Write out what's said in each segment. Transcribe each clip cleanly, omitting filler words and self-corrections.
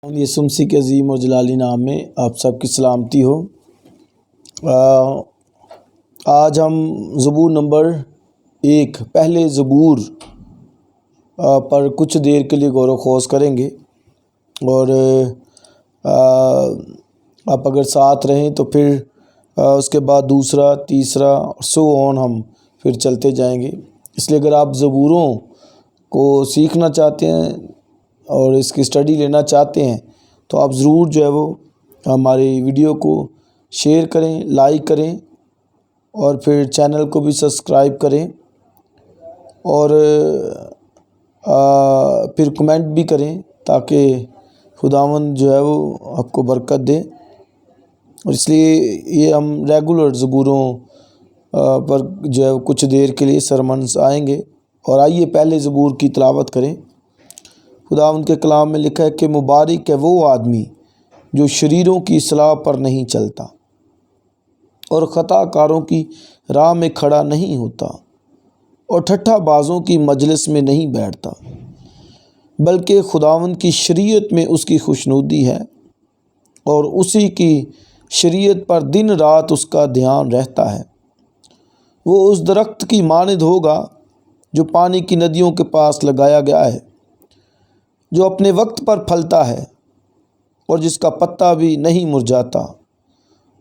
یسوع مسیح کے عظیم اور جلالی نام میں آپ سب کی سلامتی ہو۔ آج ہم زبور نمبر 1 پہلے زبور پر کچھ دیر کے لیے غور و خوض کریں گے، اور آپ اگر ساتھ رہیں تو پھر اس کے بعد دوسرا، تیسرا سو آن ہم پھر چلتے جائیں گے۔ اس لیے اگر آپ زبوروں کو سیکھنا چاہتے ہیں اور اس کی اسٹڈی لینا چاہتے ہیں تو آپ ضرور جو ہے وہ ہماری ویڈیو کو شیئر کریں، لائک کریں، اور پھر چینل کو بھی سبسکرائب کریں، اور پھر کمنٹ بھی کریں تاکہ خداوند جو ہے وہ آپ کو برکت دے۔ اور اس لیے یہ ہم ریگولر زبوروں پر جو ہے کچھ دیر کے لیے سرمنز آئیں گے۔ اور آئیے پہلے زبور کی تلاوت کریں۔ خداوند کے کلام میں لکھا ہے کہ مبارک ہے وہ آدمی جو شریروں کی اصلاح پر نہیں چلتا اور خطا کاروں کی راہ میں کھڑا نہیں ہوتا اور ٹھٹھا بازوں کی مجلس میں نہیں بیٹھتا، بلکہ خداوند کی شریعت میں اس کی خوشنودی ہے اور اسی کی شریعت پر دن رات اس کا دھیان رہتا ہے۔ وہ اس درخت کی مانند ہوگا جو پانی کی ندیوں کے پاس لگایا گیا ہے، جو اپنے وقت پر پھلتا ہے اور جس کا پتا بھی نہیں مرجھاتا۔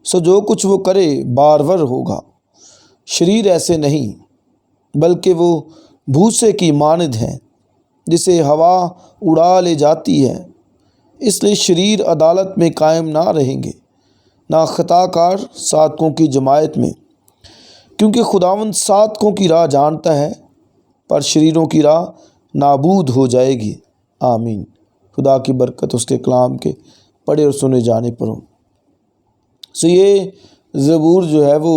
سو جو کچھ وہ کرے بارور ہوگا۔ شریر ایسے نہیں، بلکہ وہ بھوسے کی مانند ہیں جسے ہوا اڑا لے جاتی ہے۔ اس لیے شریر عدالت میں قائم نہ رہیں گے، نہ خطا کار صادقوں کی جماعت میں، کیونکہ خداوند صادقوں کی راہ جانتا ہے پر شریروں کی راہ نابود ہو جائے گی۔ آمین۔ خدا کی برکت اس کے کلام کے پڑھے اور سنے جانے پر ہو۔ یہ زبور جو ہے وہ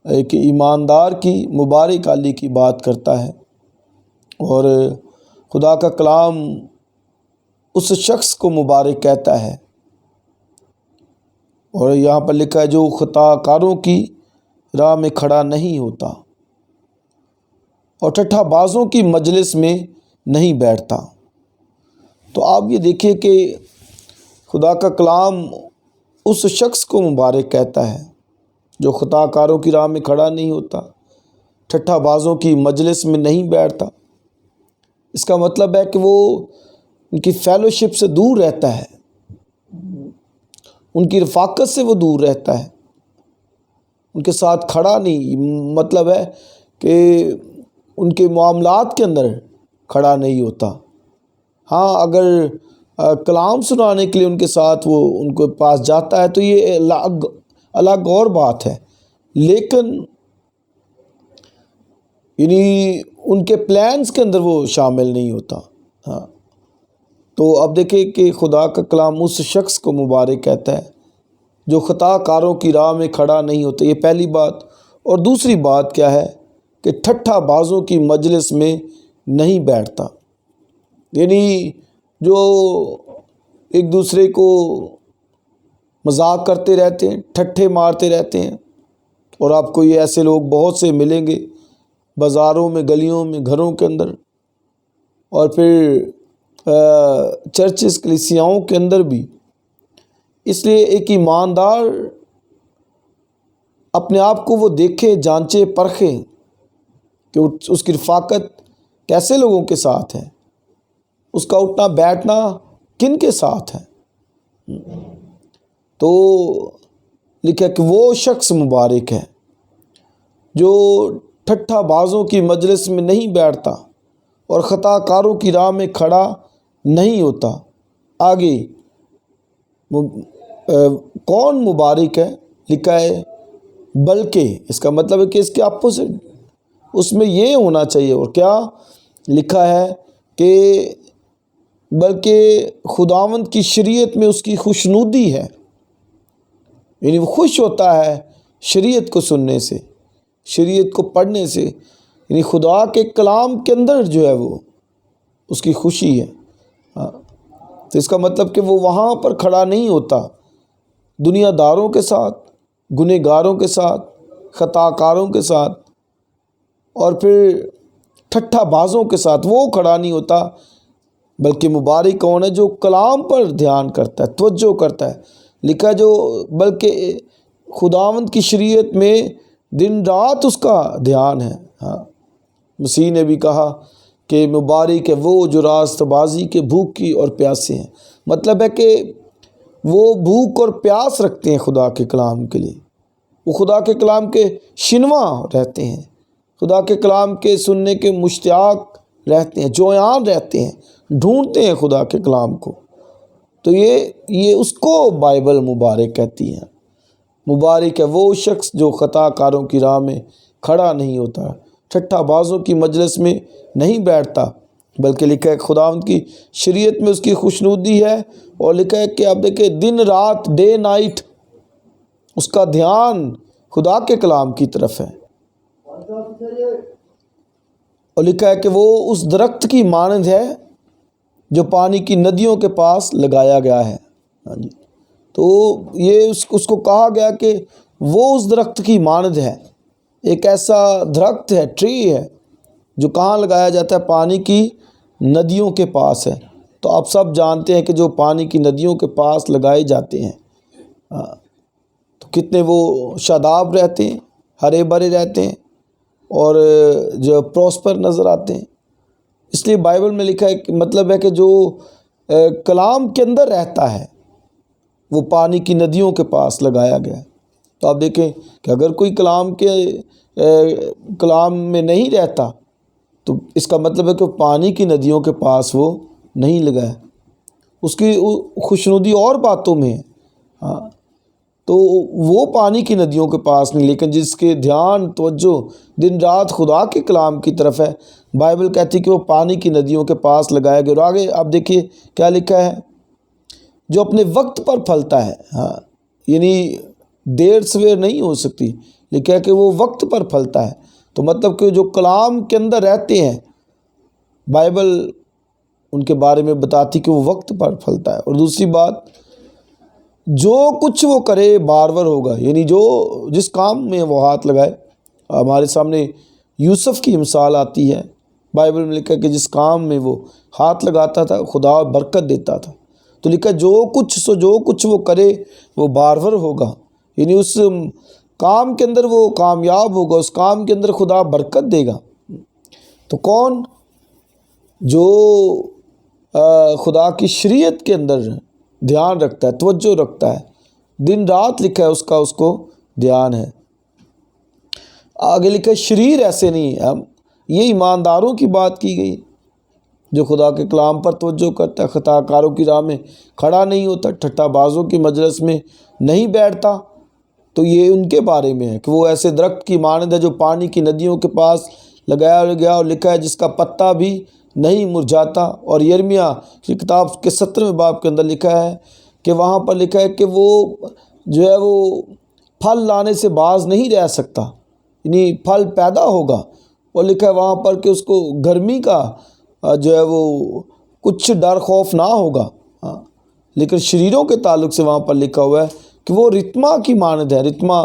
ایک ایماندار کی مبارک حالی کی بات کرتا ہے، اور خدا کا کلام اس شخص کو مبارک کہتا ہے۔ اور یہاں پر لکھا ہے جو خطا کاروں کی راہ میں کھڑا نہیں ہوتا اور ٹھٹھا بازوں کی مجلس میں نہیں بیٹھتا۔ تو آپ یہ دیکھیں کہ خدا کا کلام اس شخص کو مبارک کہتا ہے جو خطا کاروں کی راہ میں کھڑا نہیں ہوتا، ٹھٹھا بازوں کی مجلس میں نہیں بیٹھتا۔ اس کا مطلب ہے کہ وہ ان کی فیلوشپ سے دور رہتا ہے، ان کی رفاقت سے وہ دور رہتا ہے، ان کے ساتھ کھڑا نہیں، مطلب ہے کہ ان کے معاملات کے اندر کھڑا نہیں ہوتا۔ ہاں، اگر کلام سنانے کے لیے ان کے ساتھ وہ ان کے پاس جاتا ہے تو یہ الگ اور بات ہے، لیکن یعنی ان کے پلانز کے اندر وہ شامل نہیں ہوتا۔ ہاں، تو اب دیکھیں کہ خدا کا کلام اس شخص کو مبارک کہتا ہے جو خطا کاروں کی راہ میں کھڑا نہیں ہوتا، یہ پہلی بات۔ اور دوسری بات کیا ہے کہ ٹھٹھا بازوں کی مجلس میں نہیں بیٹھتا، یعنی جو ایک دوسرے کو مذاق کرتے رہتے ہیں، ٹھٹھے مارتے رہتے ہیں۔ اور آپ کو یہ ایسے لوگ بہت سے ملیں گے بازاروں میں، گلیوں میں، گھروں کے اندر، اور پھر چرچز کلیسیاؤں کے اندر بھی۔ اس لیے ایک ایماندار اپنے آپ کو وہ دیکھے، جانچے، پرکھے کہ اس کی رفاقت کیسے لوگوں کے ساتھ ہے، اس کا اٹھنا بیٹھنا کن کے ساتھ ہے۔ تو لکھا کہ وہ شخص مبارک ہے جو ٹھٹھا بازوں کی مجلس میں نہیں بیٹھتا اور خطا کاروں کی راہ میں کھڑا نہیں ہوتا۔ آگے کون مبارک ہے لکھا ہے، بلکہ اس کا مطلب ہے کہ اس کے اپوزٹ اس میں یہ ہونا چاہیے۔ اور کیا لکھا ہے کہ بلکہ خداوند کی شریعت میں اس کی خوشنودی ہے، یعنی وہ خوش ہوتا ہے شریعت کو سننے سے، شریعت کو پڑھنے سے، یعنی خدا کے کلام کے اندر جو ہے وہ اس کی خوشی ہے۔ تو اس کا مطلب کہ وہ وہاں پر کھڑا نہیں ہوتا دنیا داروں کے ساتھ، گنہگاروں کے ساتھ، خطا کاروں کے ساتھ، اور پھر ٹھٹھا بازوں کے ساتھ وہ کھڑا نہیں ہوتا، بلکہ مبارک کون ہے؟ جو کلام پر دھیان کرتا ہے، توجہ کرتا ہے۔ لکھا جو بلکہ خداوند کی شریعت میں دن رات اس کا دھیان ہے۔ ہاں، مسیح نے بھی کہا کہ مبارک ہے وہ جو راست بازی کے بھوکی اور پیاسے ہیں۔ مطلب ہے کہ وہ بھوک اور پیاس رکھتے ہیں خدا کے کلام کے لیے، وہ خدا کے کلام کے شنواں رہتے ہیں، خدا کے کلام کے سننے کے مشتاق رہتے ہیں، جویان رہتے ہیں، ڈھونڈتے ہیں خدا کے کلام کو۔ تو یہ اس کو بائبل مبارک کہتی ہے۔ مبارک ہے وہ شخص جو خطا کاروں کی راہ میں کھڑا نہیں ہوتا، ٹھٹھا بازوں کی مجلس میں نہیں بیٹھتا، بلکہ لکھا ہے خداوند کی شریعت میں اس کی خوشنودی ہے، اور لکھا ہے کہ آپ دیکھیں دن رات، ڈے نائٹ اس کا دھیان خدا کے کلام کی طرف ہے۔ اور لکھا ہے کہ وہ اس درخت کی مانند ہے جو پانی کی ندیوں کے پاس لگایا گیا ہے۔ ہاں جی، تو یہ اس کو کہا گیا کہ وہ اس درخت کی مانند ہے، ایک ایسا درخت ہے، ٹری ہے، جو کہاں لگایا جاتا ہے؟ پانی کی ندیوں کے پاس ہے۔ تو آپ سب جانتے ہیں کہ جو پانی کی ندیوں کے پاس لگائے جاتے ہیں تو کتنے وہ شاداب رہتے ہیں، ہرے بھرے رہتے ہیں، اور جو پراسپر نظر آتے ہیں۔ اس لیے بائبل میں لکھا ہے کہ مطلب ہے کہ جو کلام کے اندر رہتا ہے وہ پانی کی ندیوں کے پاس لگایا گیا ہے۔ تو آپ دیکھیں کہ اگر کوئی کلام میں نہیں رہتا تو اس کا مطلب ہے کہ پانی کی ندیوں کے پاس وہ نہیں لگایا، اس کی خوشنودی اور باتوں میں ہے۔ ہاں، تو وہ پانی کی ندیوں کے پاس نہیں، لیکن جس کے دھیان توجہ دن رات خدا کے کلام کی طرف ہے، بائبل کہتی ہے کہ وہ پانی کی ندیوں کے پاس لگایا گیا۔ اور آگے آپ دیکھیے کیا لکھا ہے؟ جو اپنے وقت پر پھلتا ہے۔ ہاں، یعنی دیر سویر نہیں ہو سکتی، لکھا ہے کہ وہ وقت پر پھلتا ہے۔ تو مطلب کہ جو کلام کے اندر رہتے ہیں، بائبل ان کے بارے میں بتاتی کہ وہ وقت پر پھلتا ہے۔ اور دوسری بات، جو کچھ وہ کرے بارور ہوگا، یعنی جس کام میں وہ ہاتھ لگائے۔ ہمارے سامنے یوسف کی مثال آتی ہے، بائبل میں لکھا ہے کہ جس کام میں وہ ہاتھ لگاتا تھا خدا برکت دیتا تھا۔ تو لکھا جو کچھ وہ کرے وہ بارور ہوگا، یعنی اس کام کے اندر وہ کامیاب ہوگا، اس کام کے اندر خدا برکت دے گا۔ تو کون؟ جو خدا کی شریعت کے اندر دھیان رکھتا ہے، توجہ رکھتا ہے، دن رات لکھا ہے اس کو دھیان ہے۔ آگے لکھا ہے شریر ایسے نہیں ہے۔ یہ ایمانداروں کی بات کی گئی، جو خدا کے کلام پر توجہ کرتا ہے، خطا کاروں کی راہ میں کھڑا نہیں ہوتا، ٹھٹھا بازوں کی مجلس میں نہیں بیٹھتا۔ تو یہ ان کے بارے میں ہے کہ وہ ایسے درخت کی مانند ہے جو پانی کی ندیوں کے پاس لگایا گیا، اور لکھا ہے جس کا پتا بھی نہیں مرجھاتا۔ اور یرمیہ کی کتاب کے 17ویں باب کے اندر لکھا ہے کہ وہاں پر لکھا ہے کہ وہ جو ہے وہ پھل لانے سے باز نہیں رہ سکتا، یعنی پھل پیدا ہوگا۔ اور لکھا ہے وہاں پر کہ اس کو گرمی کا جو ہے وہ کچھ ڈر خوف نہ ہوگا۔ لیکن شریروں کے تعلق سے وہاں پر لکھا ہوا ہے کہ وہ رتما کی مانند ہے۔ رتما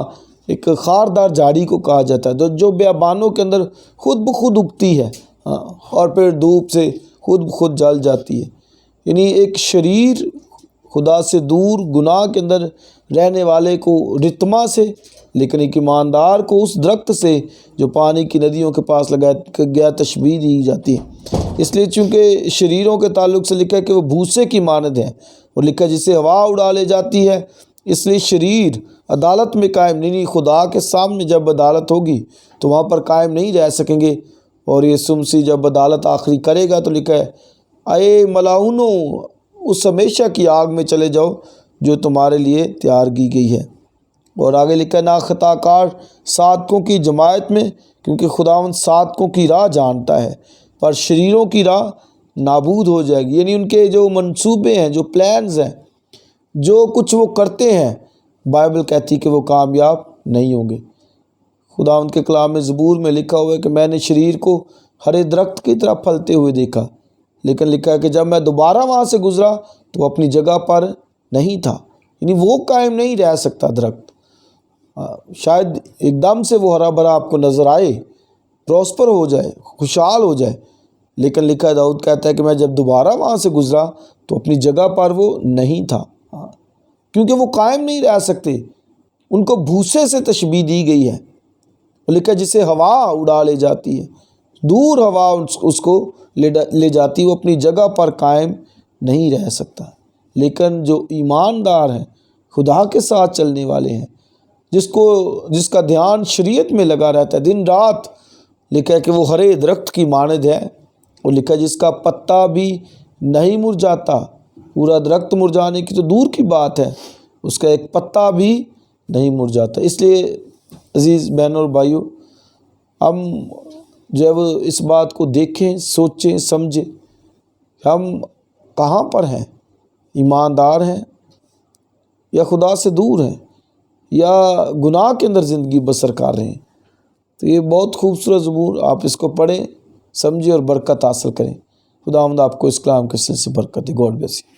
ایک خاردار جھاڑی کو کہا جاتا ہے جو بیابانوں کے اندر خود بخود اگتی ہے، اور پھر دھوپ سے خود بخود جل جاتی ہے۔ یعنی ایک شریر خدا سے دور گناہ کے اندر رہنے والے کو رتما سے، لیکن ایک ایماندار کو اس درخت سے جو پانی کی ندیوں کے پاس لگایا گیا تشبیہ دی جاتی ہے۔ اس لیے چونکہ شریروں کے تعلق سے لکھا ہے کہ وہ بھوسے کی مانند ہے، اور لکھا ہے جسے ہوا اڑا لے جاتی ہے۔ اس لیے شریر عدالت میں قائم نہیں، خدا کے سامنے جب عدالت ہوگی تو وہاں پر قائم نہیں رہ سکیں گے۔ اور یہ سمسی جب عدالت آخری کرے گا تو لکھا ہے اے ملاؤنوں، اس ہمیشہ کی آگ میں چلے جاؤ جو تمہارے لیے تیار کی گئی ہے۔ اور آگے لکھا ہے نہ خطا کار صادقوں کی جماعت میں، کیونکہ خداوند صادقوں کی راہ جانتا ہے، پر شریروں کی راہ نابود ہو جائے گی۔ یعنی ان کے جو منصوبے ہیں، جو پلانز ہیں، جو کچھ وہ کرتے ہیں، بائبل کہتی کہ وہ کامیاب نہیں ہوں گے۔ خداوند کے کلام میں زبور میں لکھا ہوا ہے کہ میں نے شریر کو ہرے درخت کی طرح پھلتے ہوئے دیکھا، لیکن لکھا ہے کہ جب میں دوبارہ وہاں سے گزرا تو وہ اپنی جگہ پر نہیں تھا۔ یعنی وہ قائم نہیں رہ سکتا درخت، شاید ایک دم سے وہ ہرا بھرا آپ کو نظر آئے، پراسپر ہو جائے، خوشحال ہو جائے، لیکن لکھا ہے داؤد کہتا ہے کہ میں جب دوبارہ وہاں سے گزرا تو اپنی جگہ پر وہ نہیں تھا، کیونکہ وہ قائم نہیں رہ سکتے، ان کو بھوسے سے تشبیہ دی گئی ہے۔ لکھا ہے جسے ہوا اڑا لے جاتی ہے، دور ہوا اس کو لے جاتی ہے، وہ اپنی جگہ پر قائم نہیں رہ سکتا۔ لیکن جو ایماندار ہیں، خدا کے ساتھ چلنے والے ہیں، جس کا دھیان شریعت میں لگا رہتا ہے دن رات، لکھا ہے کہ وہ ہرے درخت کی مانند ہے، اور لکھا ہے جس کا پتا بھی نہیں مرجھاتا۔ پورا درخت مرجھانے کی تو دور کی بات ہے، اس کا ایک پتا بھی نہیں مرجھاتا۔ اس لیے عزیز بہنوں اور بھائیوں، ہم جو ہے وہ اس بات کو دیکھیں، سوچیں، سمجھیں، ہم کہاں پر ہیں؟ ایماندار ہیں یا خدا سے دور ہیں یا گناہ کے اندر زندگی بسر کر رہے ہیں؟ تو یہ بہت خوبصورت زبور، آپ اس کو پڑھیں، سمجھیں اور برکت حاصل کریں۔ خداوند آپ کو اس کلام کے سلسلے سے برکت دے۔ God bless you.